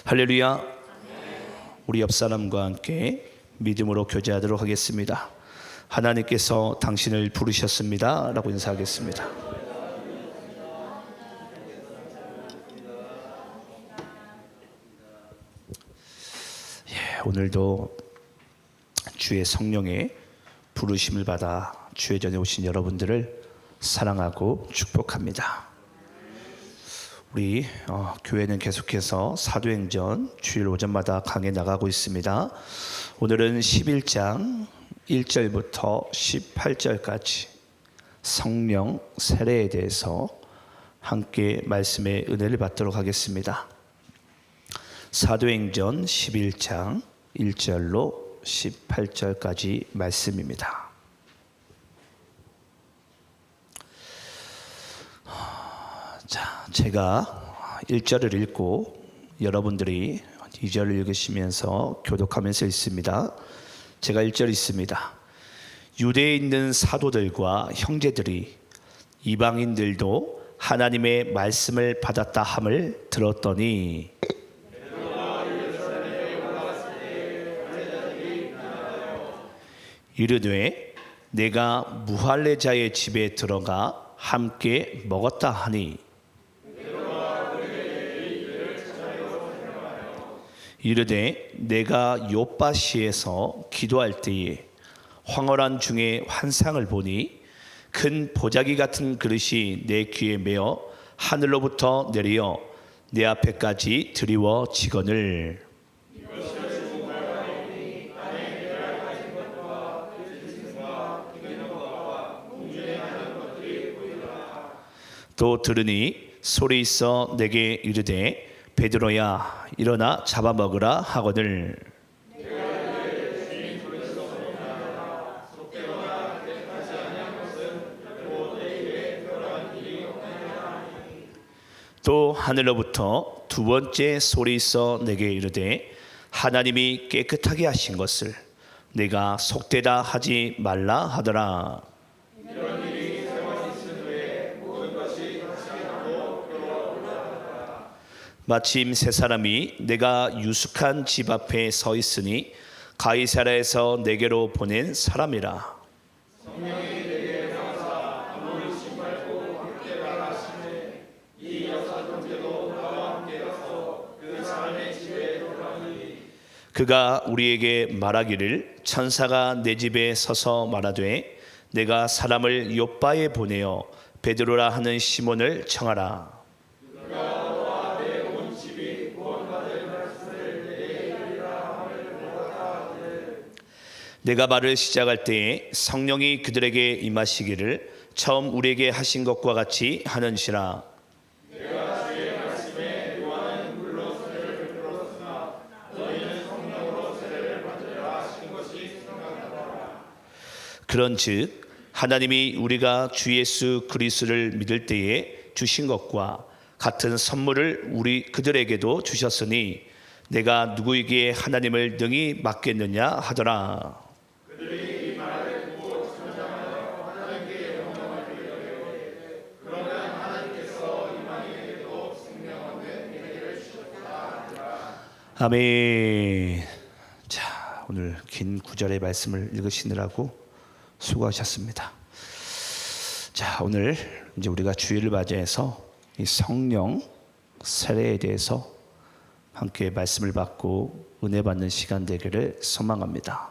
할렐루야. 우리 옆 사람과 함께 믿음으로 교제하도록 하겠습니다. 하나님께서 당신을 부르셨습니다 라고 인사하겠습니다. 오늘도 주의 성령의 부르심을 받아 주의 전에 오신 여러분들을 사랑하고 축복합니다. 우리 교회는 계속해서 사도행전 주일 오전마다 강해 나가고 있습니다. 오늘은 11장 1절부터 18절까지 성령 세례에 대해서 함께 말씀의 은혜를 받도록 하겠습니다. 사도행전 11장 1절로 18절까지 말씀입니다. 자, 제가 1절을 읽고 여러분들이 2절을 읽으시면서 교독하면서 읽습니다. 제가 1절 읽습니다. 유대에 있는 사도들과 형제들이 이방인들도 하나님의 말씀을 받았다 함을 들었더니 이르되 내가 무할례자의 집에 들어가 함께 먹었다 하니 이르되 내가 요빠시에서 기도할 때에 황홀한 중에 환상을 보니 큰 보자기 같은 그릇이 내 귀에 매어 하늘로부터 내려 내 앞에까지 드리워지거늘 또 들으니 소리 있어 내게 이르되 베드로야 일어나 잡아먹으라 하거늘 또 하늘로부터 두 번째 소리 있어 내게 이르되 하나님이 깨끗하게 하신 것을 내가 속되다 하지 말라 하더라. 마침 세 사람이 내가 유숙한 집 앞에 서 있으니 가이사랴에서 내게로 보낸 사람이라. 그가 우리에게 말하기를 천사가 내 집에 서서 말하되 내가 사람을 요빠에 보내어 베드로라 하는 시몬을 청하라. 내가 말을 시작할 때에 성령이 그들에게 임하시기를 처음 우리에게 하신 것과 같이 하는지라. 내가 주의 말씀에 요한은 물로 세례를 베풀었으나 너희는 성령으로 세례를 받으라 하신 것이 생각나더라. 그런즉 하나님이 우리가 주 예수 그리스도를 믿을 때에 주신 것과 같은 선물을 우리 그들에게도 주셨으니 내가 누구에게 하나님을 능히 맡겠느냐 하더라. 아멘. 자, 오늘 긴 구절의 말씀을 읽으시느라고 수고하셨습니다. 자, 오늘 이제 우리가 주일을 맞이해서 이 성령 세례에 대해서 함께 말씀을 받고 은혜 받는 시간 되기를 소망합니다.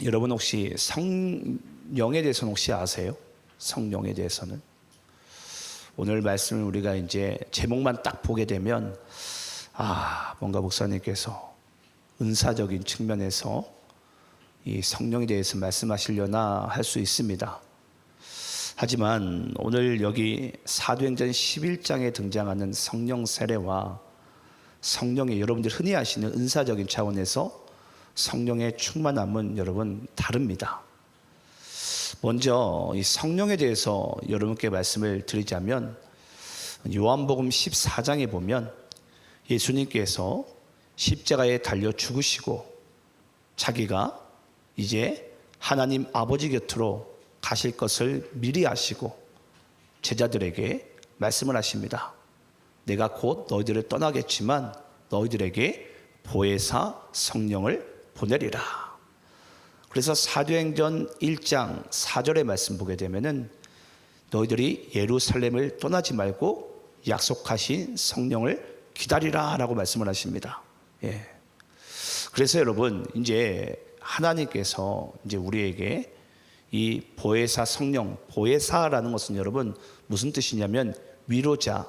여러분 혹시 성령에 대해서는 혹시 아세요? 성령에 대해서는? 오늘 말씀을 우리가 이제 제목만 딱 보게 되면 뭔가 목사님께서 은사적인 측면에서 이 성령에 대해서 말씀하시려나 할 수 있습니다. 하지만 오늘 여기 사도행전 11장에 등장하는 성령 세례와 성령의 여러분들 흔히 아시는 은사적인 차원에서 성령의 충만함은 여러분 다릅니다. 먼저 이 성령에 대해서 여러분께 말씀을 드리자면 요한복음 14장에 보면 예수님께서 십자가에 달려 죽으시고 자기가 이제 하나님 아버지 곁으로 가실 것을 미리 아시고 제자들에게 말씀을 하십니다. 내가 곧 너희들을 떠나겠지만 너희들에게 보혜사 성령을 보내리라. 그래서 사도행전 1장 4절의 말씀 보게 되면은 너희들이 예루살렘을 떠나지 말고 약속하신 성령을 기다리라 라고 말씀을 하십니다. 예. 그래서 여러분, 이제 하나님께서 이제 우리에게 이 보혜사 성령, 보혜사라는 것은 여러분 무슨 뜻이냐면 위로자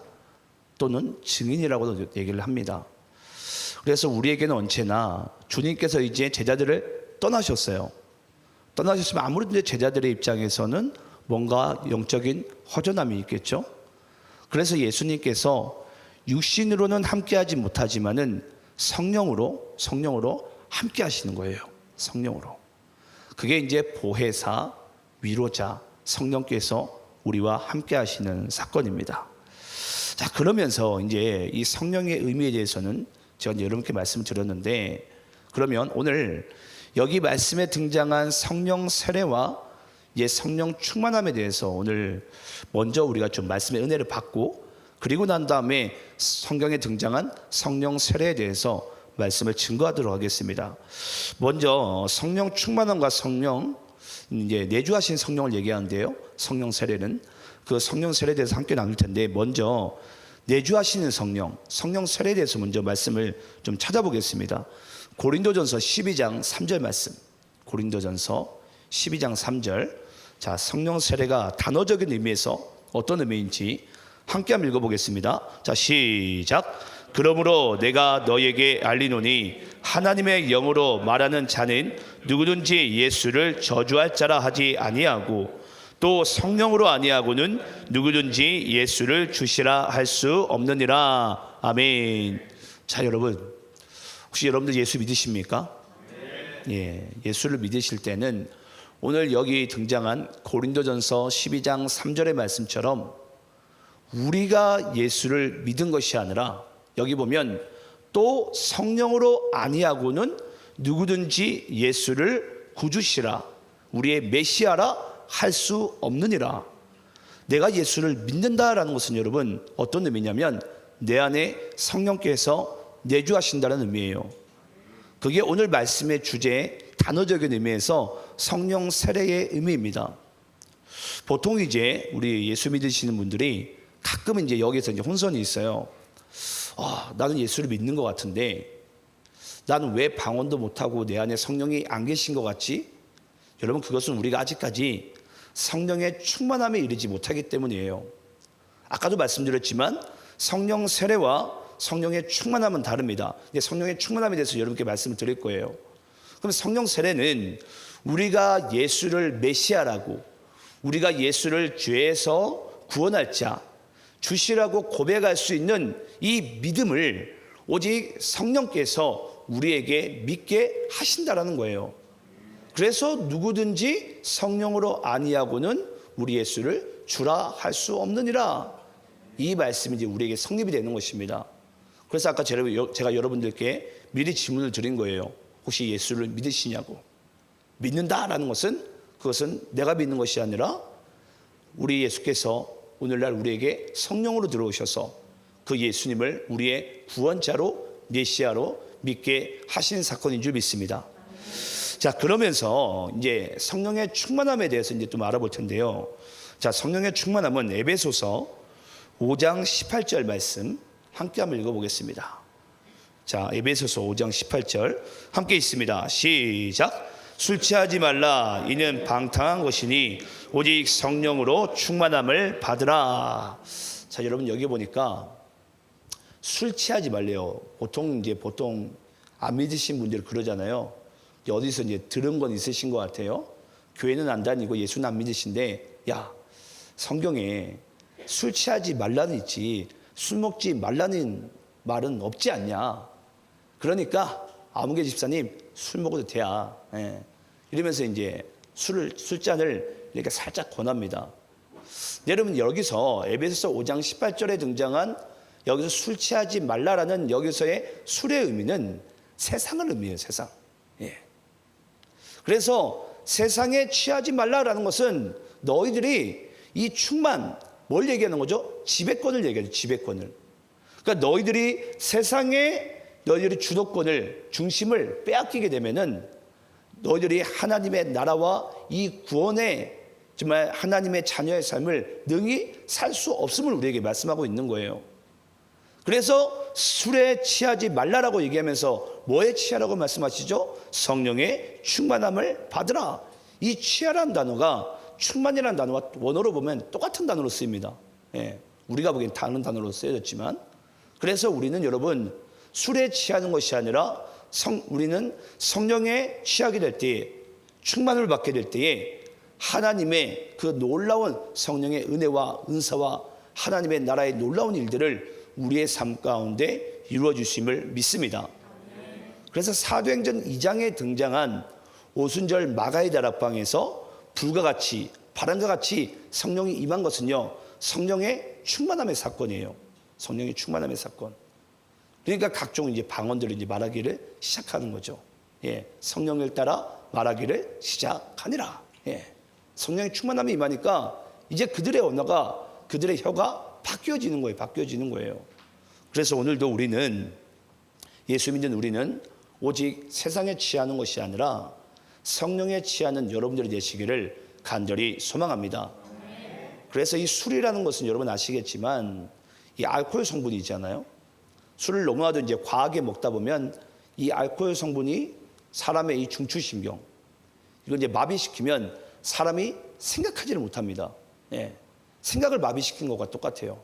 또는 증인이라고도 얘기를 합니다. 그래서 우리에게는 언제나 주님께서 이제 제자들을 떠나셨어요. 떠나셨으면 아무래도 제자들의 입장에서는 뭔가 영적인 허전함이 있겠죠. 그래서 예수님께서 육신으로는 함께하지 못하지만은 성령으로 함께 하시는 거예요. 성령으로. 그게 이제 보혜사, 위로자, 성령께서 우리와 함께 하시는 사건입니다. 자, 그러면서 이제 이 성령의 의미에 대해서는 제가 여러분께 말씀을 드렸는데, 그러면 오늘 여기 말씀에 등장한 성령 세례와 이제 성령 충만함에 대해서 오늘 먼저 우리가 좀 말씀의 은혜를 받고, 그리고 난 다음에 성경에 등장한 성령 세례에 대해서 말씀을 증거하도록 하겠습니다. 먼저 성령 충만함과 성령, 이제 내주하신 성령을 얘기하는데요. 성령 세례는 그 성령 세례에 대해서 함께 나눌 텐데, 먼저 내주하시는 성령, 성령 세례에 대해서 먼저 말씀을 좀 찾아보겠습니다. 고린도전서 12장 3절 말씀. 고린도전서 12장 3절. 자, 성령 세례가 단어적인 의미에서 어떤 의미인지 함께 한번 읽어보겠습니다. 자, 시작. 그러므로 내가 너에게 알리노니 하나님의 영으로 말하는 자는 누구든지 예수를 저주할 자라 하지 아니하고, 또 성령으로 아니하고는 누구든지 예수를 주시라 할 수 없느니라. 아멘. 자, 여러분, 혹시 여러분들 예수 믿으십니까? 예, 예수를 믿으실 때는 오늘 여기 등장한 고린도전서 12장 3절의 말씀처럼 우리가 예수를 믿은 것이 아니라, 여기 보면 또 성령으로 아니하고는 누구든지 예수를 구주시라, 우리의 메시아라 할 수 없느니라. 내가 예수를 믿는다라는 것은 여러분 어떤 의미냐면 내 안에 성령께서 내주하신다는 의미예요. 그게 오늘 말씀의 주제의 단어적인 의미에서 성령 세례의 의미입니다. 보통 이제 우리 예수 믿으시는 분들이 가끔 이제 여기서 이제 혼선이 있어요. 나는 예수를 믿는 것 같은데 나는 왜 방언도 못하고 내 안에 성령이 안 계신 것 같지? 여러분, 그것은 우리가 아직까지 성령의 충만함에 이르지 못하기 때문이에요. 아까도 말씀드렸지만 성령 세례와 성령의 충만함은 다릅니다. 성령의 충만함에 대해서 여러분께 말씀을 드릴 거예요. 그럼 성령 세례는 우리가 예수를 메시아라고, 우리가 예수를 죄에서 구원할 자, 주시라고 고백할 수 있는 이 믿음을 오직 성령께서 우리에게 믿게 하신다라는 거예요. 그래서 누구든지 성령으로 아니하고는 우리 예수를 주라 할 수 없느니라. 이 말씀이 이제 우리에게 성립이 되는 것입니다. 그래서 아까 제가 여러분들께 미리 질문을 드린 거예요. 혹시 예수를 믿으시냐고. 믿는다라는 것은 그것은 내가 믿는 것이 아니라 우리 예수께서 오늘날 우리에게 성령으로 들어오셔서 그 예수님을 우리의 구원자로, 메시아로 믿게 하신 사건인 줄 믿습니다. 자, 그러면서 이제 성령의 충만함에 대해서 이제 좀 알아볼 텐데요. 자, 성령의 충만함은 에베소서 5장 18절 말씀 함께 한번 읽어보겠습니다. 자, 에베소서 5장 18절 함께 있습니다. 시작. 술 취하지 말라. 이는 방탕한 것이니 오직 성령으로 충만함을 받으라. 자, 여러분, 여기 보니까 술 취하지 말래요. 보통 안 믿으신 분들이 그러잖아요. 어디서 이제 들은 건 있으신 것 같아요. 교회는 안 다니고 예수는 안 믿으신데, 야, 성경에 술 취하지 말라는 있지 술 먹지 말라는 말은 없지 않냐. 그러니까 아무개 집사님 술 먹어도 돼야. 예. 이러면서 이제 술잔을 이렇게 살짝 권합니다. 여러분, 여기서 에베소서 5장 18절에 등장한 여기서 술 취하지 말라라는 여기서의 술의 의미는 세상을 의미해요. 세상. 예. 그래서 세상에 취하지 말라라는 것은 너희들이 이 충만, 뭘 얘기하는 거죠? 지배권을 얘기하죠. 지배권을. 그러니까 너희들이 주도권을, 중심을 빼앗기게 되면은 너희들이 하나님의 나라와 이 구원의 정말 하나님의 자녀의 삶을 능히 살 수 없음을 우리에게 말씀하고 있는 거예요. 그래서 술에 취하지 말라라고 얘기하면서 뭐에 취하라고 말씀하시죠? 성령의 충만함을 받으라. 이 취하라는 단어가 충만이라는 단어와 원어로 보면 똑같은 단어로 쓰입니다. 예, 우리가 보기엔 다른 단어로 쓰여졌지만, 그래서 우리는 여러분 술에 취하는 것이 아니라 우리는 성령에 취하게 될 때에, 충만을 받게 될 때에 하나님의 그 놀라운 성령의 은혜와 은사와 하나님의 나라의 놀라운 일들을 우리의 삶 가운데 이루어 주심을 믿습니다. 그래서 사도행전 2장에 등장한 오순절 마가의 다락방에서 불과 같이, 바람과 같이 성령이 임한 것은요, 성령의 충만함의 사건이에요. 성령의 충만함의 사건. 그러니까 각종 이제 방언들을 이제 말하기를 시작하는 거죠. 예, 성령을 따라 말하기를 시작하니라. 예, 성령의 충만함이 임하니까 이제 그들의 언어가, 그들의 혀가 바뀌어지는 거예요. 바뀌어지는 거예요. 그래서 오늘도 우리는, 예수 믿는 우리는 오직 세상에 취하는 것이 아니라 성령에 취하는 여러분들이 되시기를 간절히 소망합니다. 그래서 이 술이라는 것은 여러분 아시겠지만 이 알코올 성분이 있잖아요. 술을 너무나도 이제 과하게 먹다 보면 이 알코올 성분이 사람의 이 중추신경, 이걸 이제 마비시키면 사람이 생각하지를 못합니다. 예, 생각을 마비시킨 것과 똑같아요.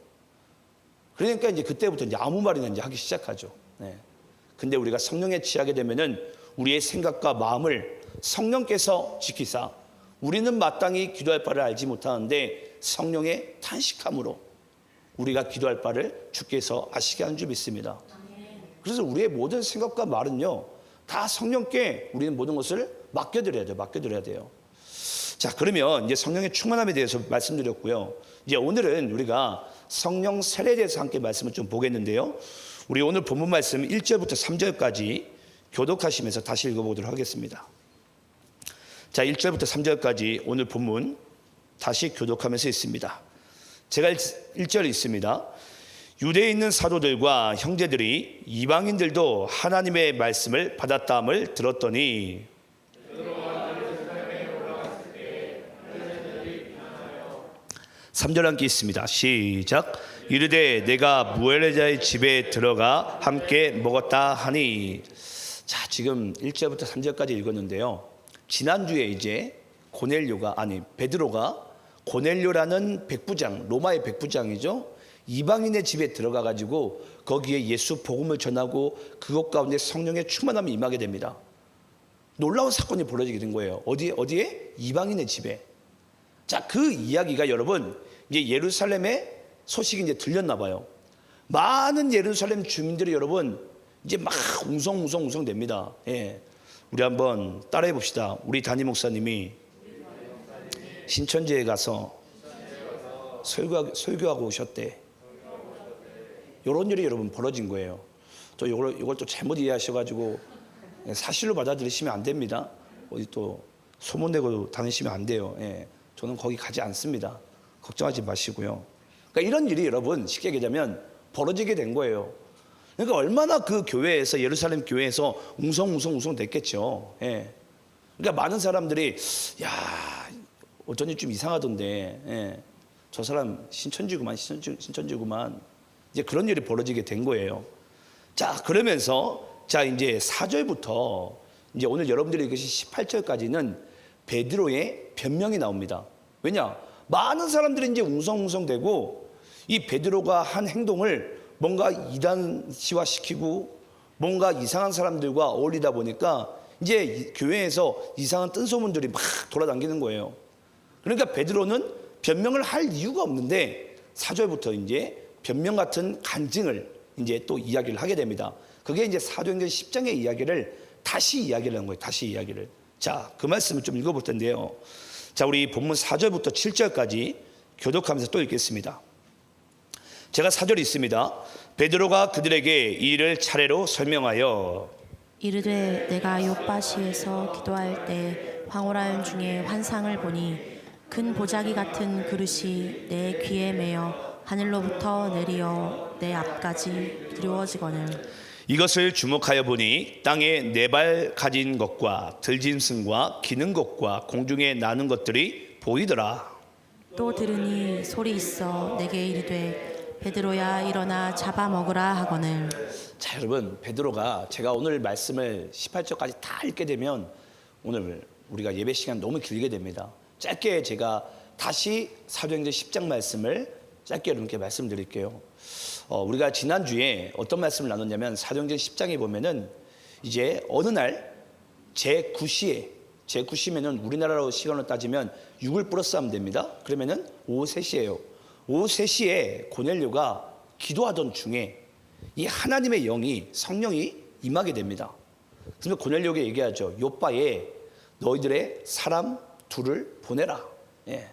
그러니까 이제 그때부터 이제 아무 말이나 이제 하기 시작하죠. 네. 근데 우리가 성령에 취하게 되면은 우리의 생각과 마음을 성령께서 지키사, 우리는 마땅히 기도할 바를 알지 못하는데 성령의 탄식함으로 우리가 기도할 바를 주께서 아시게 하는 줄 믿습니다. 그래서 우리의 모든 생각과 말은요, 다 성령께 우리는 모든 것을 맡겨드려야 돼요. 맡겨드려야 돼요. 자, 그러면 이제 성령의 충만함에 대해서 말씀드렸고요. 이제 오늘은 우리가 성령 세례에 대해서 함께 말씀을 좀 보겠는데요. 우리 오늘 본문 말씀 1절부터 3절까지 교독하시면서 다시 읽어보도록 하겠습니다. 자, 1절부터 3절까지 오늘 본문 다시 교독하면서 있습니다. 제가 1절 있습니다. 유대에 있는 사도들과 형제들이 이방인들도 하나님의 말씀을 받았다함을 들었더니 3절 함께 있습니다. 시작. 이르되 내가 무엘레자의 집에 들어가 함께 먹었다 하니. 자, 지금 1절부터 3절까지 읽었는데요. 지난주에 이제 베드로가 고넬료라는 백부장, 로마의 백부장이죠. 이방인의 집에 들어가 가지고 거기에 예수 복음을 전하고 그것 가운데 성령의 충만함이 임하게 됩니다. 놀라운 사건이 벌어지게 된 거예요. 어디에? 이방인의 집에. 자, 그 이야기가 여러분 이제 예루살렘에 소식이 이제 들렸나 봐요. 많은 예루살렘 주민들이 여러분 이제 막 웅성웅성 됩니다. 예. 우리 한번 따라해 봅시다. 우리 담임 목사님이 신천지에 가서 설교하고 오셨대. 이런 일이 여러분 벌어진 거예요. 또 이걸 또 잘못 이해하셔가지고 사실로 받아들이시면 안 됩니다. 어디 또 소문내고 다니시면 안 돼요. 예. 저는 거기 가지 않습니다. 걱정하지 마시고요. 그러니까 이런 일이 여러분 쉽게 얘기하자면 벌어지게 된 거예요. 그러니까 얼마나 그 교회에서, 예루살렘 교회에서 웅성웅성 됐겠죠. 예. 그러니까 많은 사람들이 야, 어쩐지 좀 이상하던데, 예. 저 사람 신천지구만. 이제 그런 일이 벌어지게 된 거예요. 자, 그러면서 자, 이제 4절부터 이제 오늘 여러분들이 읽으신 18절까지는 베드로의 변명이 나옵니다. 왜냐? 많은 사람들이 이제 웅성웅성되고 이 베드로가 한 행동을 뭔가 이단시화 시키고 뭔가 이상한 사람들과 어울리다 보니까 이제 교회에서 이상한 뜬소문들이 막 돌아다니는 거예요. 그러니까 베드로는 변명을 할 이유가 없는데 4절부터 이제 변명 같은 간증을 이제 또 이야기를 하게 됩니다. 그게 이제 사도행전 10장의 이야기를 다시 이야기를 한 거예요. 다시 이야기를. 자, 그 말씀을 좀 읽어볼 텐데요. 자, 우리 본문 4절부터 7절까지 교독하면서 또 읽겠습니다. 제가 4절 있습니다. 베드로가 그들에게 이 일을 차례로 설명하여 이르되 내가 욥바시에서 기도할 때 황홀하연 중에 환상을 보니 큰 보자기 같은 그릇이 내 귀에 매어 하늘로부터 내리어 내 앞까지 드리워지거늘 이것을 주목하여 보니 땅에 네 발 가진 것과 들짐승과 기는 것과 공중에 나는 것들이 보이더라. 또 들으니 소리 있어 내게 이르되 베드로야 일어나 잡아먹으라 하거늘 자, 여러분, 베드로가 제가 오늘 말씀을 18절까지 다 읽게 되면 오늘 우리가 예배 시간 너무 길게 됩니다. 짧게 제가 다시 사도행전 10장 말씀을 짧게 여러분께 말씀드릴게요. 우리가 지난주에 어떤 말씀을 나눴냐면 사도행전 10장에 보면은 이제 어느 날 제9시면은 우리나라로 시간으로 따지면 6을 플러스 하면 됩니다. 그러면은 오후 3시예요. 오후 3시에 고넬료가 기도하던 중에 이 하나님의 영이 성령이 임하게 됩니다. 그래서 고넬료에게 얘기하죠. 요빠에 너희들의 사람 둘을 보내라. 예.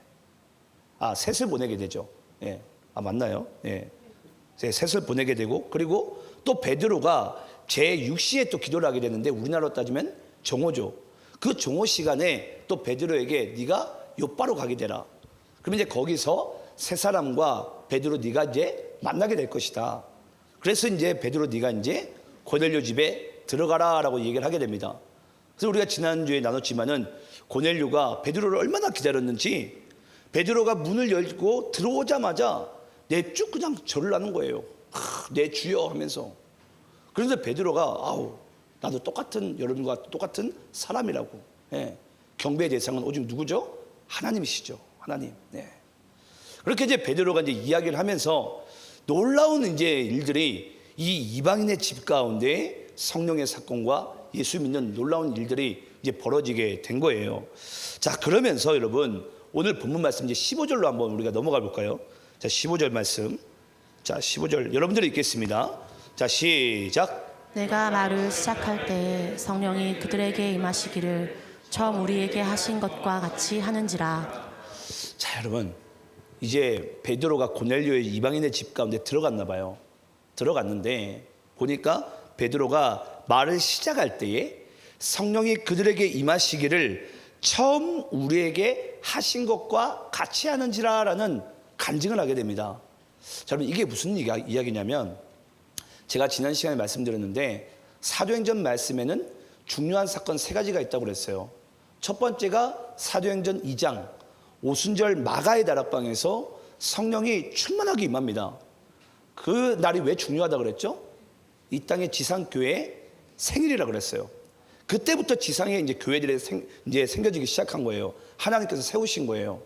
셋을 보내게 되죠. 예. 맞나요? 예. 셋을 보내게 되고, 그리고 또 베드로가 제6시에 또 기도를 하게 되는데 우리나라로 따지면 정오죠. 그 정오 시간에 또 베드로에게 네가 요빠로 가게 되라. 그러면 이제 거기서 세 사람과 베드로 네가 이제 만나게 될 것이다. 그래서 이제 베드로 네가 이제 고넬료 집에 들어가라라고 얘기를 하게 됩니다. 그래서 우리가 지난주에 나눴지만은 고넬료가 베드로를 얼마나 기다렸는지 베드로가 문을 열고 들어오자마자 쭉 그냥 절을 하는 거예요. 내 주여 하면서. 그래서 베드로가 나도 똑같은 여러분과 똑같은 사람이라고. 예. 경배의 대상은 오직 누구죠? 하나님이시죠. 하나님. 네. 그렇게 이제 베드로가 이제 이야기를 하면서 놀라운 이제 일들이 이 이방인의 집 가운데 성령의 사건과 예수 믿는 놀라운 일들이 이제 벌어지게 된 거예요. 자, 그러면서 여러분 오늘 본문 말씀 이제 15절로 한번 우리가 넘어가 볼까요? 자, 15절 말씀. 자, 15절 여러분들이 읽겠습니다. 자, 시작. 내가 말을 시작할 때 성령이 그들에게 임하시기를 처음 우리에게 하신 것과 같이 하는지라. 자, 여러분 이제 베드로가 고넬료의 이방인의 집 가운데 들어갔나 봐요. 들어갔는데 보니까 베드로가 말을 시작할 때에 성령이 그들에게 임하시기를 처음 우리에게 하신 것과 같이 하는지라라는 간증을 하게 됩니다. 자, 여러분 이게 무슨 이야기냐면 제가 지난 시간에 말씀드렸는데 사도행전 말씀에는 중요한 사건 3가지가 있다고 그랬어요. 첫 번째가 사도행전 2장 오순절 마가의 다락방에서 성령이 충만하게 임합니다. 그 날이 왜 중요하다고 그랬죠? 이 땅의 지상교회의 생일이라고 그랬어요. 그때부터 지상에 이제 교회들이 이제 생겨지기 시작한 거예요. 하나님께서 세우신 거예요.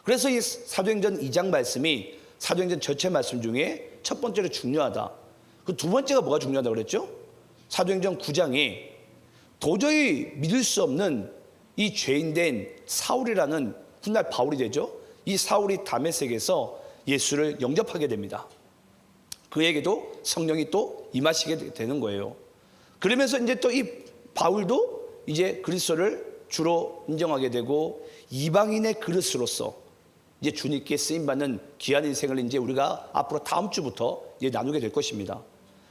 그래서 이 사도행전 2장 말씀이 사도행전 전체 말씀 중에 첫 번째로 중요하다. 그 두 번째가 뭐가 중요하다고 그랬죠? 사도행전 9장에 도저히 믿을 수 없는 이 죄인된 사울이라는 훗날 바울이 되죠. 이 사울이 다메섹에서 예수를 영접하게 됩니다. 그에게도 성령이 또 임하시게 되는 거예요. 그러면서 이제 또 이 바울도 이제 그리스도를 주로 인정하게 되고 이방인의 그릇으로서 이제 주님께 쓰임 받는 귀한 인생을 이제 우리가 앞으로 다음 주부터 이제 나누게 될 것입니다.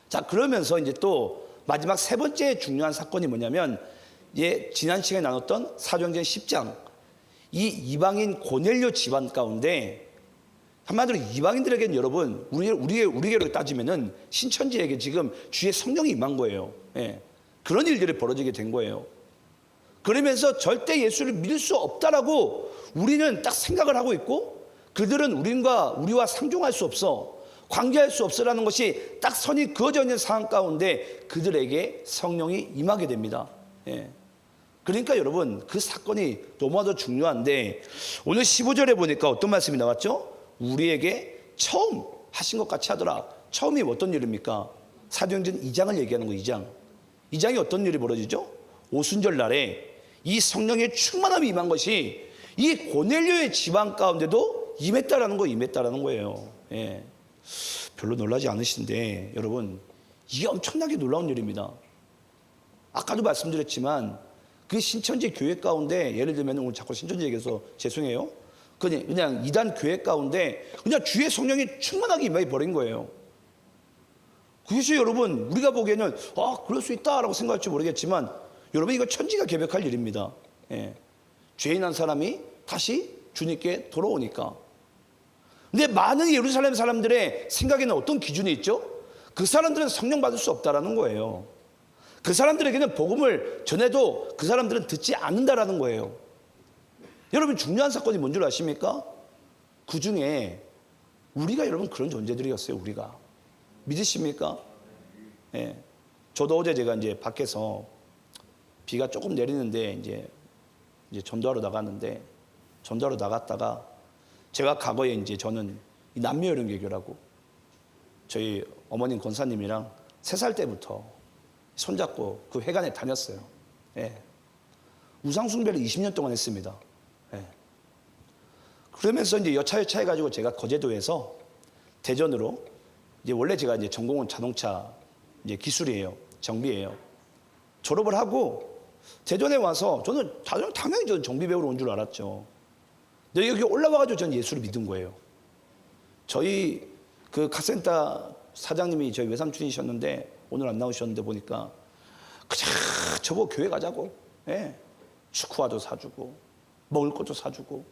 자, 그러면서 이제 또 마지막 3번째 중요한 사건이 뭐냐면 이제 지난 시간에 나눴던 사도행전 10장 이 이방인 고넬료 집안 가운데 한마디로 이방인들에게는 여러분 우리에게로 따지면은 신천지에게 지금 주의 성령이 임한 거예요. 예. 그런 일들이 벌어지게 된 거예요. 그러면서 절대 예수를 믿을 수 없다라고 우리는 딱 생각을 하고 있고 그들은 우리와 상종할 수 없어 관계할 수 없어라는 것이 딱 선이 그어져 있는 상황 가운데 그들에게 성령이 임하게 됩니다. 예. 그러니까 여러분 그 사건이 너무나도 중요한데 오늘 15절에 보니까 어떤 말씀이 나왔죠? 우리에게 처음 하신 것 같이 하더라. 처음이 어떤 일입니까? 사도행전 2장을 얘기하는 거 2장. 2장이 어떤 일이 벌어지죠? 오순절 날에 이 성령의 충만함이 임한 것이 이 고넬료의 집안 가운데도 임했다라는 거예요. 예. 별로 놀라지 않으신데 여러분 이게 엄청나게 놀라운 일입니다. 아까도 말씀드렸지만 그 신천지 교회 가운데 예를 들면 오늘 자꾸 신천지 얘기해서 죄송해요. 그냥 이단 교회 가운데 그냥 주의 성령이 충만하게 임해 버린 거예요. 그것이 여러분 우리가 보기에는 그럴 수 있다라고 생각할지 모르겠지만 여러분 이거 천지가 개벽할 일입니다. 예. 죄인 한 사람이 다시 주님께 돌아오니까 근데 많은 예루살렘 사람들의 생각에는 어떤 기준이 있죠? 그 사람들은 성령 받을 수 없다라는 거예요. 그 사람들에게는 복음을 전해도 그 사람들은 듣지 않는다라는 거예요. 여러분, 중요한 사건이 뭔 줄 아십니까? 그 중에 우리가 여러분 그런 존재들이었어요. 우리가 믿으십니까? 예. 저도 어제 제가 이제 밖에서 비가 조금 내리는데 이제 전도하러 나갔는데, 전도하러 나갔다가 제가 과거에 이제 저는 이 남미여름개교라고 저희 어머님 권사님이랑 3살 때부터 손잡고 그 회관에 다녔어요. 예. 우상숭배를 20년 동안 했습니다. 예. 그러면서 이제 여차여차 해가지고 제가 거제도에서 대전으로, 이제 원래 제가 이제 전공은 자동차 이제 기술이에요. 정비예요. 졸업을 하고 대전에 와서 저는 당연히 저는 정비 배우러 온 줄 알았죠. 근데 여기 올라와가지고 저는 예수를 믿은 거예요. 저희 그 카센터 사장님이 저희 외삼촌이셨는데 오늘 안 나오셨는데 보니까 그냥 저보고 교회 가자고. 예. 축구화도 사주고 먹을 것도 사주고,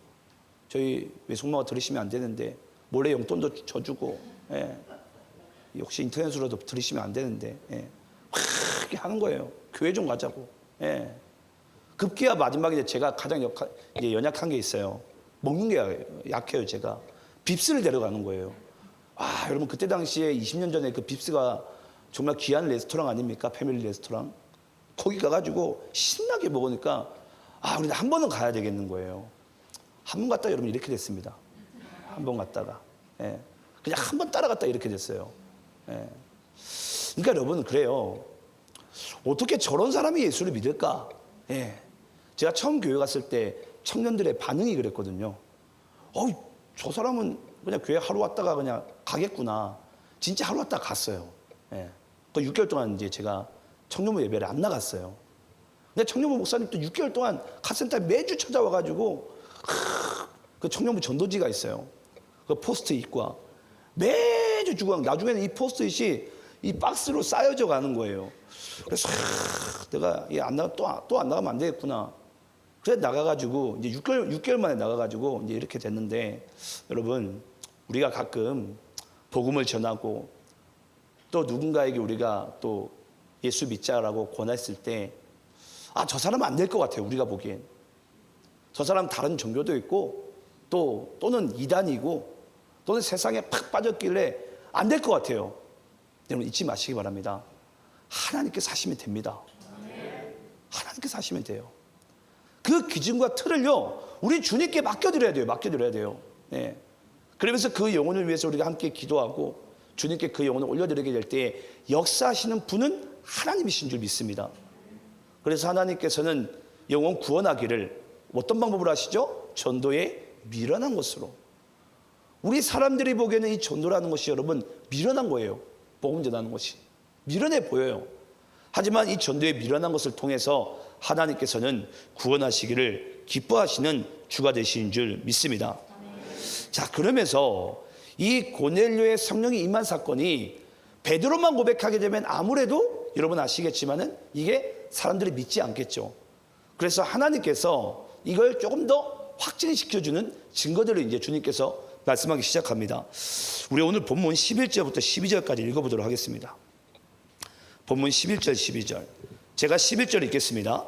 저희 외숙모가 들으시면 안 되는데 몰래 용돈도 줘주고, 예. 역시 인터넷으로도 들으시면 안 되는데, 예. 그렇게 하는 거예요. 교회 좀 가자고. 예. 급기야 마지막에 제가 가장 이제 연약한 게 있어요. 먹는 게 약해요. 제가 빕스를 데려가는 거예요. 아, 여러분, 그때 당시에 20년 전에 그 빕스가 정말 귀한 레스토랑 아닙니까? 패밀리 레스토랑. 거기 가가지고 신나게 먹으니까 우리 한 번은 가야 되겠는 거예요. 한 번 갔다가 여러분 이렇게 됐습니다. 한 번 갔다가, 예. 그냥 한 번 따라갔다 이렇게 됐어요. 예. 그러니까 여러분, 그래요. 어떻게 저런 사람이 예수를 믿을까? 예. 제가 처음 교회 갔을 때 청년들의 반응이 그랬거든요. 저 사람은 그냥 교회 하루 왔다가 그냥 가겠구나. 진짜 하루 왔다가 갔어요. 예. 그 6개월 동안 이제 제가 청년부 예배를 안 나갔어요. 근데 청년부 목사님도 6개월 동안 카센터에 매주 찾아와가지고 그 청년부 전도지가 있어요. 그 포스트잇 입과 매주 주고, 나중에는 이 포스트잇이 이 박스로 쌓여져 가는 거예요. 그래서 내가 또 안 나가면 안 되겠구나. 그래서 나가가지고 이제 6개월 만에 나가가지고 이제 이렇게 됐는데, 여러분, 우리가 가끔 복음을 전하고 또 누군가에게 우리가 또 예수 믿자라고 권했을 때, 저 사람은 안 될 것 같아요. 우리가 보기엔 저 사람 다른 종교도 있고 또는 이단이고 또는 세상에 팍 빠졌길래 안 될 것 같아요. 여러분, 잊지 마시기 바랍니다. 하나님께서 하시면 됩니다. 하나님께서 하시면 돼요. 그 기준과 틀을요, 우리 주님께 맡겨드려야 돼요. 맡겨드려야 돼요. 예. 그러면서 그 영혼을 위해서 우리가 함께 기도하고 주님께 그 영혼을 올려드리게 될 때 역사하시는 분은 하나님이신 줄 믿습니다. 그래서 하나님께서는 영혼 구원하기를 어떤 방법으로 하시죠? 전도에 미련한 것으로. 우리 사람들이 보기에는 이 전도라는 것이 여러분 미련한 거예요. 복음 전하는 것이 미련해 보여요. 하지만 이 전도에 미련한 것을 통해서 하나님께서는 구원하시기를 기뻐하시는 주가 되신 줄 믿습니다. 자, 그러면서 이 고넬료의 성령이 임한 사건이 베드로만 고백하게 되면 아무래도 여러분 아시겠지만은 이게 사람들이 믿지 않겠죠. 그래서 하나님께서 이걸 조금 더 확진시켜주는 증거들을 이제 주님께서 말씀하기 시작합니다. 우리 오늘 본문 11절부터 12절까지 읽어보도록 하겠습니다. 본문 11절 12절. 제가 11절 읽겠습니다.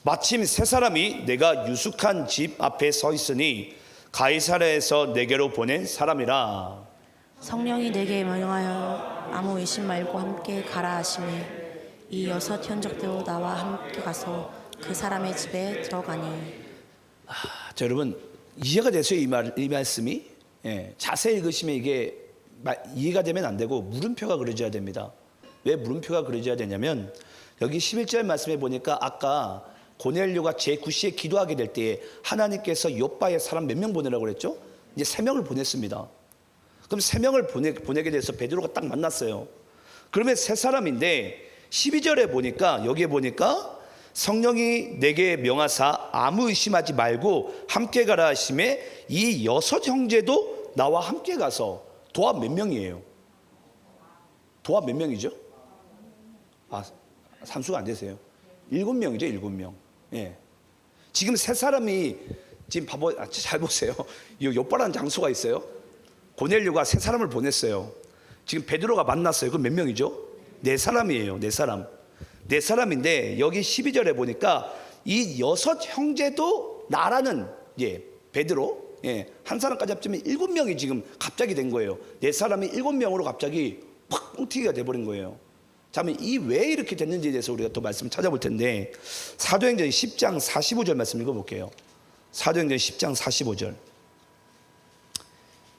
마침 세 사람이 내가 유숙한 집 앞에 서 있으니 가이사랴에서 내게로 보낸 사람이라. 성령이 내게 명하여 아무 의심 말고 함께 가라 하시니 이 6 현족대로 나와 함께 가서 그 사람의 집에 들어가니. 자, 여러분 이해가 되세요? 이 말씀이? 예, 자세히 읽으시면 이게 이해가 되면 안 되고 물음표가 그려져야 됩니다. 왜 물음표가 그려져야 되냐면 여기 11절 말씀에 보니까 아까 고넬료가 제9시에 기도하게 될 때에 하나님께서 요빠에 사람 몇 명 보내라고 그랬죠? 이제 3명을 보냈습니다. 그럼 3명을 보내게 돼서 베드로가 딱 만났어요. 그러면 3사람인데 12절에 보니까 여기에 보니까 성령이 내게 명하사 아무 의심하지 말고 함께 가라 하심에 이 6 형제도 나와 함께 가서 도합 몇 명이에요? 도합 몇 명이죠? 산수가 안 되세요. 7명이죠, 7명. 예. 지금 3사람이 지금 잘 보세요. 이 요빠라는 장소가 있어요. 고넬료가 세 사람을 보냈어요. 지금 베드로가 만났어요. 그 몇 명이죠? 네 사람이에요. 네 사람. 네 사람인데 여기 12절에 보니까 이 6 형제도 나라는 베드로 한 사람까지 합치면 7명이 지금 갑자기 된 거예요. 네 사람이 7명으로 갑자기 팍 뻥튀기가 돼버린 거예요. 자, 그러면 이 왜 이렇게 됐는지에 대해서 우리가 또 말씀을 찾아볼 텐데 사도행전 10장 45절 말씀 읽어볼게요. 사도행전 10장 45절.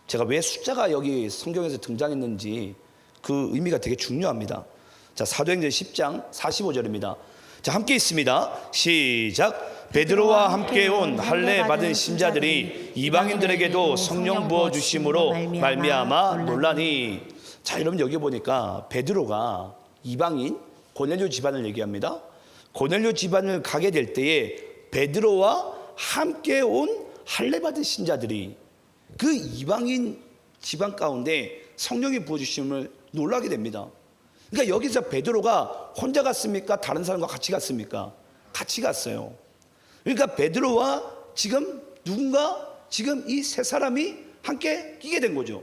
제가 왜 숫자가 여기 성경에서 등장했는지 그 의미가 되게 중요합니다. 자, 사도행전 10장 45절입니다. 자, 함께 있습니다. 시작. 베드로와 함께 온 할례 받은 신자들이 이방인들에게도 성령 부어 주심으로 말미암아 놀라니. 자, 여러분 여기 보니까 베드로가 이방인 고넬료 집안을 얘기합니다. 고넬료 집안을 가게 될 때에 베드로와 함께 온 할례 받은 신자들이 그 이방인 집안 가운데 성령이 부어주심을 놀라게 됩니다. 그러니까 여기서 베드로가 혼자 갔습니까? 다른 사람과 같이 갔습니까? 같이 갔어요. 그러니까 베드로와 지금 누군가 지금 이 세 사람이 함께 끼게 된 거죠.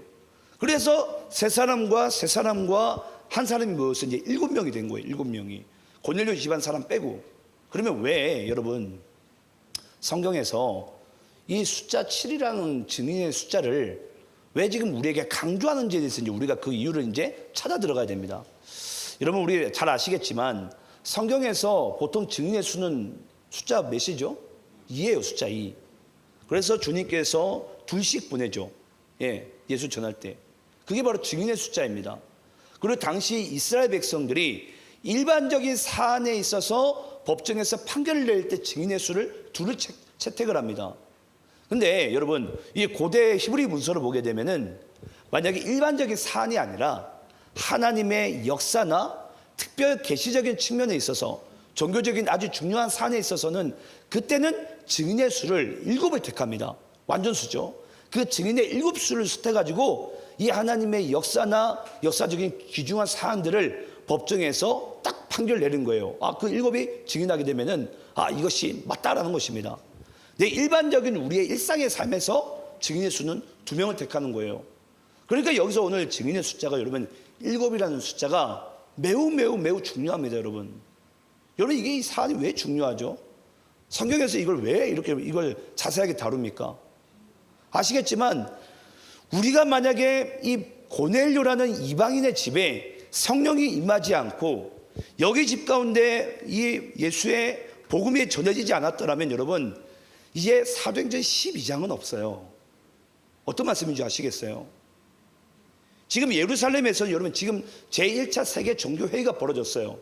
그래서 세 사람과 한 사람이 모여서 이제 7명이 된 거예요. 7명이. 고넬료 집안 사람 빼고. 그러면 왜 여러분 성경에서 이 숫자 7이라는 증인의 숫자를 왜 지금 우리에게 강조하는지에 대해서 이제 우리가 그 이유를 이제 찾아 들어가야 됩니다. 여러분 우리 잘 아시겠지만 성경에서 보통 증인의 수는 숫자 몇이죠? 2예요. 숫자 2. 그래서 주님께서 2씩 보내죠. 예수 전할 때. 그게 바로 증인의 숫자입니다. 그리고 당시 이스라엘 백성들이 일반적인 사안에 있어서 법정에서 판결을 낼 때 증인의 수를 2를 채택을 합니다. 근데 여러분 이 고대 히브리 문서를 보게 되면은 만약에 일반적인 사안이 아니라 하나님의 역사나 특별 계시적인 측면에 있어서 종교적인 아주 중요한 사안에 있어서는 그때는 증인의 수를 7을 택합니다. 완전수죠. 그 증인의 7수를 택가지고 이 하나님의 역사나 역사적인 귀중한 사안들을 법정에서 딱 판결 내는 거예요. 그 7이 증인하게 되면은 이것이 맞다라는 것입니다. 내 일반적인 우리의 일상의 삶에서 증인의 수는 2명을 택하는 거예요. 그러니까 여기서 오늘 증인의 숫자가 여러분 7이라는 숫자가 매우 중요합니다. 여러분 이게 이 사안이 왜 중요하죠? 성경에서 이걸 왜 이걸 자세하게 다룹니까? 아시겠지만 우리가 만약에 이 고넬료라는 이방인의 집에 성령이 임하지 않고 여기 집 가운데 이 예수의 복음이 전해지지 않았더라면 여러분 이제 사도행전 12장은 없어요. 어떤 말씀인지 아시겠어요? 지금 예루살렘에서 여러분 지금 제1차 세계 종교회의가 벌어졌어요.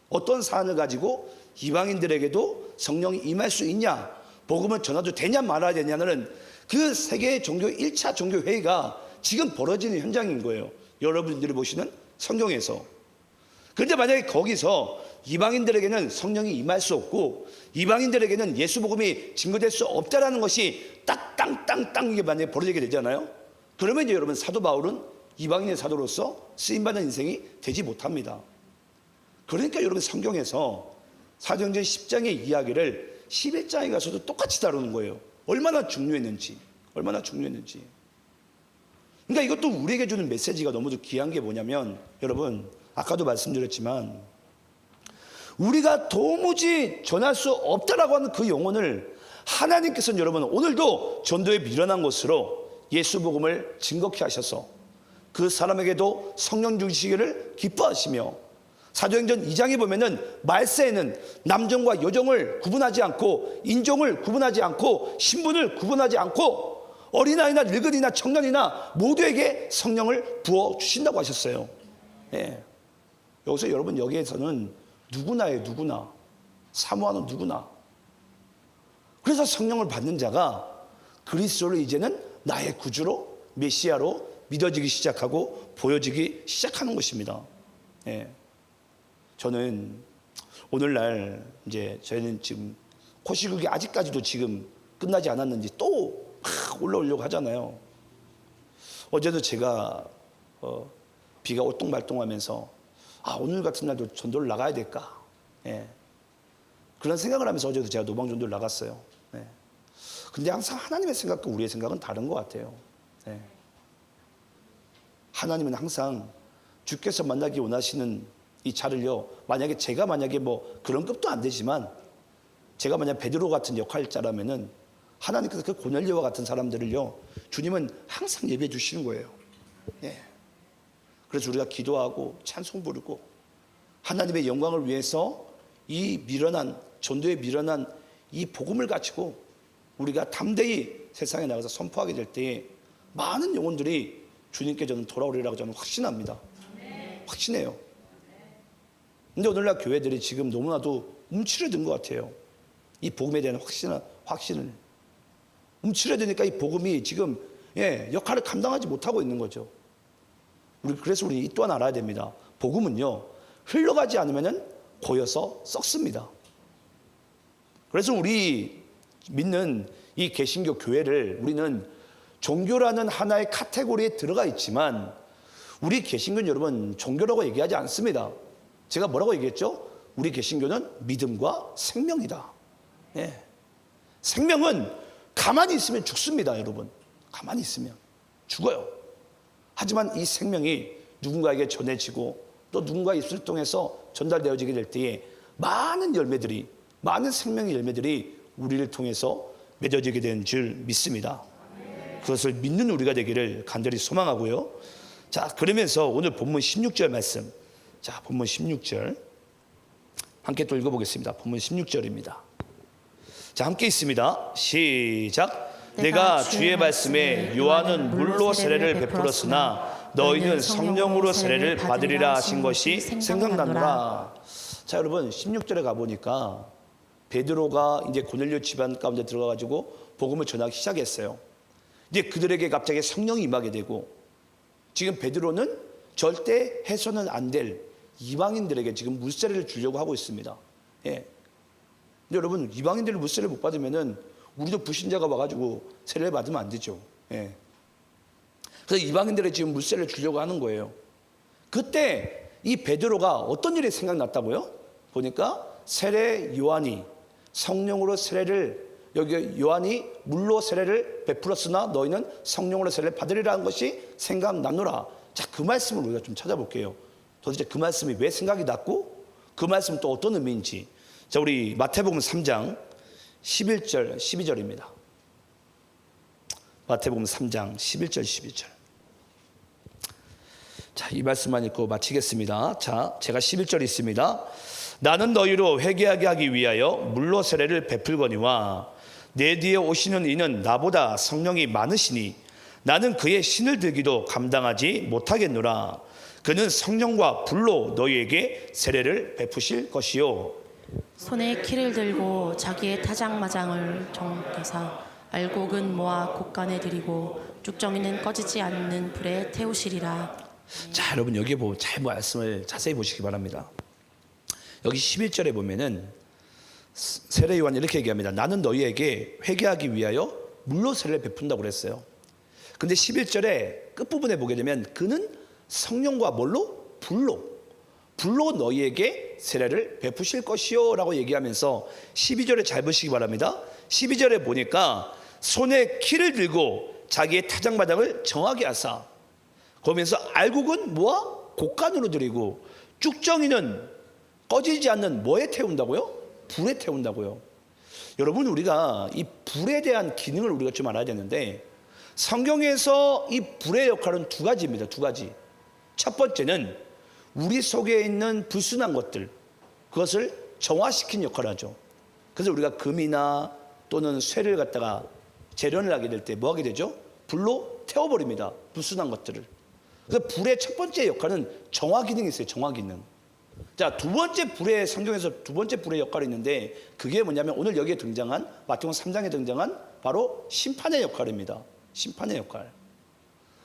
어떤 사안을 가지고 이방인들에게도 성령이 임할 수 있냐, 복음을 전해도 되냐 말아야 되냐는 그 세계 종교 1차 종교회의가 지금 벌어지는 현장인 거예요. 여러분들이 보시는 성경에서. 그런데 만약에 거기서 이방인들에게는 성령이 임할 수 없고 이방인들에게는 예수 복음이 증거될 수 없다라는 것이 딱 땅 이게 만약에 벌어지게 되잖아요. 그러면 이제 여러분 사도 바울은 이방인의 사도로서 쓰임받는 인생이 되지 못합니다. 그러니까 여러분 성경에서 사도행전 10장의 이야기를 11장에 가서도 똑같이 다루는 거예요. 얼마나 중요했는지. 그러니까 이것도 우리에게 주는 메시지가 너무도 귀한 게 뭐냐면 여러분 아까도 말씀드렸지만 우리가 도무지 전할 수 없다라고 하는 그 영혼을 하나님께서는 여러분 오늘도 전도에 미련한 것으로 예수 복음을 증거케 하셔서 그 사람에게도 성령 주시기를 기뻐하시며 사도행전 2장에 보면은 말세에는 남정과 여정을 구분하지 않고 인종을 구분하지 않고 신분을 구분하지 않고 어린아이나 늙은이나 청년이나 모두에게 성령을 부어주신다고 하셨어요. 여기서 여러분 여기에서는 누구나예요. 누구나. 사모하는 누구나. 그래서 성령을 받는 자가 그리스도를 이제는 나의 구주로 메시아로 믿어지기 시작하고 보여지기 시작하는 것입니다. 저는 오늘날 이제 저희는 지금 코시국이 아직까지도 지금 끝나지 않았는지 또 올라오려고 하잖아요. 어제도 제가 비가 오똥말똥하면서 오늘 같은 날도 전도를 나가야 될까? 그런 생각을 하면서 어제도 제가 노방전도를 나갔어요. 근데 항상 하나님의 생각과 우리의 생각은 다른 것 같아요. 하나님은 항상 주께서 만나기 원하시는 이 자를요, 제가 만약에 뭐 그런 급도 안 되지만 제가 만약 베드로 같은 역할자라면은 하나님께서 그 고넬료와 같은 사람들을요, 주님은 항상 예배해 주시는 거예요. 예. 그래서 우리가 기도하고 찬송 부르고 하나님의 영광을 위해서 이 미련한 전도에 미련한 이 복음을 가지고 우리가 담대히 세상에 나가서 선포하게 될 때에 많은 영혼들이 주님께 저는 돌아오리라고 저는 확신합니다. 확신해요. 근데 오늘날 교회들이 지금 너무나도 움츠러든 것 같아요. 이 복음에 대한 확신을 움츠러드니까 이 복음이 지금 역할을 감당하지 못하고 있는 거죠. 그래서 우리 이 또한 알아야 됩니다. 복음은요, 흘러가지 않으면 고여서 썩습니다. 그래서 우리 믿는 이 개신교 교회를 우리는 종교라는 하나의 카테고리에 들어가 있지만 우리 개신교는 여러분 종교라고 얘기하지 않습니다. 제가 뭐라고 얘기했죠? 우리 개신교는 믿음과 생명이다. 예. 생명은 가만히 있으면 죽습니다, 여러분. 가만히 있으면 죽어요. 하지만 이 생명이 누군가에게 전해지고 또 누군가의 입술을 통해서 전달되어지게 될 때에 많은 열매들이, 많은 생명의 열매들이 우리를 통해서 맺어지게 된 줄 믿습니다. 그것을 믿는 우리가 되기를 간절히 소망하고요. 자, 그러면서 오늘 본문 16절 말씀, 자, 본문 16절 함께 또 읽어보겠습니다. 본문 16절입니다. 자, 함께 있습니다. 시작. 내가 주의 말씀에 요한은 물로 세례를 베풀었으나 너희는 성령으로 세례를 받으리라 하신 것이 생각나노라. 자, 여러분 16절에 가보니까 베드로가 이제 고넬료 집안 가운데 들어가가지고 복음을 전하기 시작했어요. 이제 그들에게 갑자기 성령이 임하게 되고 지금 베드로는 절대 해서는 안 될 이방인들에게 지금 물세례를 주려고 하고 있습니다. 예. 근데 여러분 이방인들이 물세례를 못 받으면은 우리도 불신자가 와가지고 세례를 받으면 안 되죠. 예. 그래서 이방인들이 지금 물세례를 주려고 하는 거예요. 그때 이 베드로가 어떤 일이 생각났다고요? 보니까 세례 요한이 성령으로 세례를, 여기 요한이 물로 세례를 베풀었으나 너희는 성령으로 세례를 받으리라는 것이 생각나노라. 자, 그 말씀을 우리가 좀 찾아볼게요. 도대체 그 말씀이 왜 생각이 났고 그 말씀은 또 어떤 의미인지. 자, 우리 마태복음 3장 11절 12절입니다. 마태복음 3장 11절 12절. 자, 이 말씀만 읽고 마치겠습니다. 자, 제가 11절 있습니다. 나는 너희로 회개하게 하기 위하여 물로 세례를 베풀거니와 내 뒤에 오시는 이는 나보다 성령이 많으시니 나는 그의 신을 들기도 감당하지 못하겠노라. 그는 성령과 불로 너희에게 세례를 베푸실 것이요. 손에 키를 들고 자기의 타작마장을 정께사 알곡은 모아 곳간에 들이고 쭉정이는 꺼지지 않는 불에 태우시리라. 자, 여러분 여기 잘 말씀을 자세히 보시기 바랍니다. 여기 11절에 보면은 세례 요한이 이렇게 얘기합니다. 나는 너희에게 회개하기 위하여 물로 세례를 베푼다고 그랬어요. 근데 11절에 끝부분에 보게 되면 그는 성령과 뭘로? 불로 너희에게 세례를 베푸실 것이요 라고 얘기하면서 12절에 잘 보시기 바랍니다. 12절에 보니까 손에 키를 들고 자기의 타작마당을 정하게 하사, 거기서 알곡은 모아 곡간으로 들이고 쭉정이는 꺼지지 않는 뭐에 태운다고요? 불에 태운다고요. 여러분 우리가 이 불에 대한 기능을 우리가 좀 알아야 되는데 성경에서 이 불의 역할은 두 가지입니다. 두 가지. 첫 번째는 우리 속에 있는 불순한 것들, 그것을 정화시킨 역할을 하죠. 그래서 우리가 금이나 또는 쇠를 갖다가 재련을 하게 될 때 뭐 하게 되죠? 불로 태워버립니다. 불순한 것들을. 그래서 불의 첫 번째 역할은 정화 기능이 있어요. 정화 기능. 자, 두 번째 불의, 성경에서 두 번째 불의 역할이 있는데 그게 뭐냐면 오늘 여기에 등장한 마태복음 3장에 등장한 바로 심판의 역할입니다. 심판의 역할.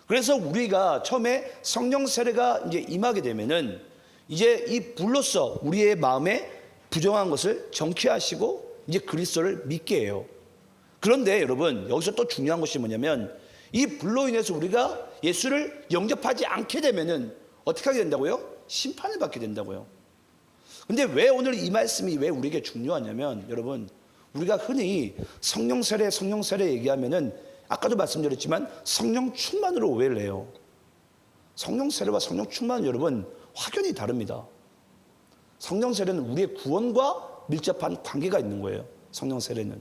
그래서 우리가 처음에 성령 세례가 이제 임하게 되면은 이제 이 불로서 우리의 마음에 부정한 것을 정케하시고 이제 그리스도를 믿게 해요. 그런데 여러분 여기서 또 중요한 것이 뭐냐면 이 불로 인해서 우리가 예수를 영접하지 않게 되면은 어떻게 하게 된다고요? 심판을 받게 된다고요. 근데 왜 오늘 이 말씀이 왜 우리에게 중요하냐면 여러분 우리가 흔히 성령 세례 얘기하면은 아까도 말씀드렸지만 성령 충만으로 오해를 해요. 성령 세례와 성령 충만은 여러분 확연히 다릅니다. 성령 세례는 우리의 구원과 밀접한 관계가 있는 거예요. 성령 세례는.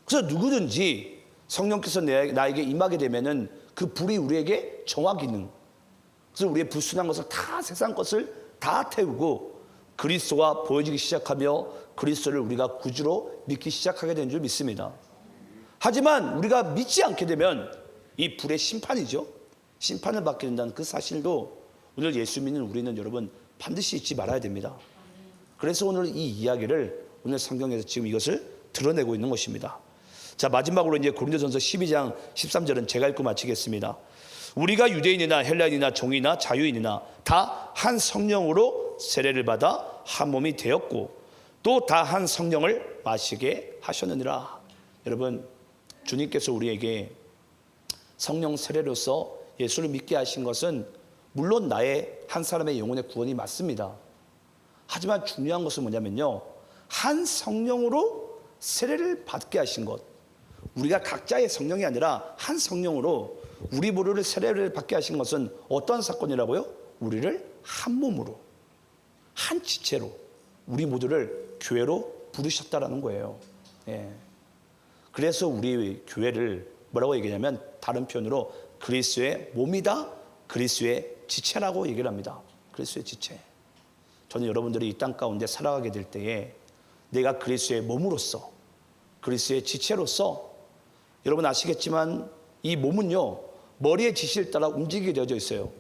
그래서 누구든지 성령께서 나에게 임하게 되면은 그 불이 우리에게 정화 기능. 그래서 우리의 불순한 것을 다 세상 것을 다 태우고 그리스도가 보여지기 시작하며 그리스도를 우리가 구주로 믿기 시작하게 된 줄 믿습니다. 하지만 우리가 믿지 않게 되면 이 불의 심판이죠. 심판을 받게 된다는 그 사실도 오늘 예수 믿는 우리는 여러분 반드시 잊지 말아야 됩니다. 그래서 오늘 이 이야기를 오늘 성경에서 지금 이것을 드러내고 있는 것입니다. 자, 마지막으로 이제 고린도전서 12장 13절은 제가 읽고 마치겠습니다. 우리가 유대인이나 헬라인이나 종이나 자유인이나 다 한 성령으로 세례를 받아 한 몸이 되었고 또 다 한 성령을 마시게 하셨느니라. 여러분, 주님께서 우리에게 성령 세례로서 예수를 믿게 하신 것은 물론 나의 한 사람의 영혼의 구원이 맞습니다. 하지만 중요한 것은 뭐냐면요, 한 성령으로 세례를 받게 하신 것. 우리가 각자의 성령이 아니라 한 성령으로 우리 모두를 세례를 받게 하신 것은 어떤 사건이라고요? 우리를 한 몸으로, 한 지체로 우리 모두를 교회로 부르셨다라는 거예요. 예. 그래서 우리 교회를 뭐라고 얘기하냐면 다른 표현으로 그리스도의 몸이다, 그리스도의 지체라고 얘기를 합니다. 그리스도의 지체. 저는 여러분들이 이 땅 가운데 살아가게 될 때에 내가 그리스도의 몸으로서, 그리스도의 지체로서, 여러분 아시겠지만 이 몸은요 머리의 지시를 따라 움직이게 되어져 있어요.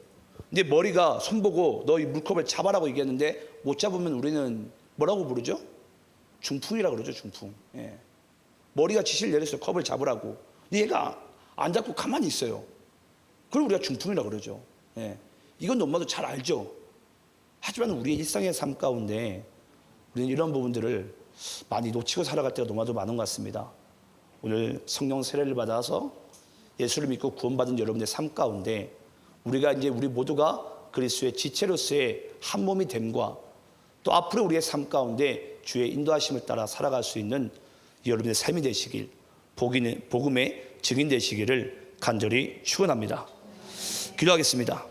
근데 머리가 손보고 너 이 물컵을 잡아라고 얘기했는데 못 잡으면 우리는 뭐라고 부르죠? 중풍이라고 그러죠. 중풍. 예. 머리가 지시를 내렸어요. 컵을 잡으라고. 근데 얘가 안 잡고 가만히 있어요. 그걸 우리가 중풍이라고 그러죠. 예. 이건 너무나도 잘 알죠. 하지만 우리의 일상의 삶 가운데 우리는 이런 부분들을 많이 놓치고 살아갈 때가 너무나도 많은 것 같습니다. 오늘 성령 세례를 받아서 예수를 믿고 구원받은 여러분의 삶 가운데 우리가 이제 우리 모두가 그리스도의 지체로서의 한 몸이 됨과 또 앞으로 우리의 삶 가운데 주의 인도하심을 따라 살아갈 수 있는 여러분의 삶이 되시길, 복음의 증인 되시기를 간절히 축원합니다. 기도하겠습니다.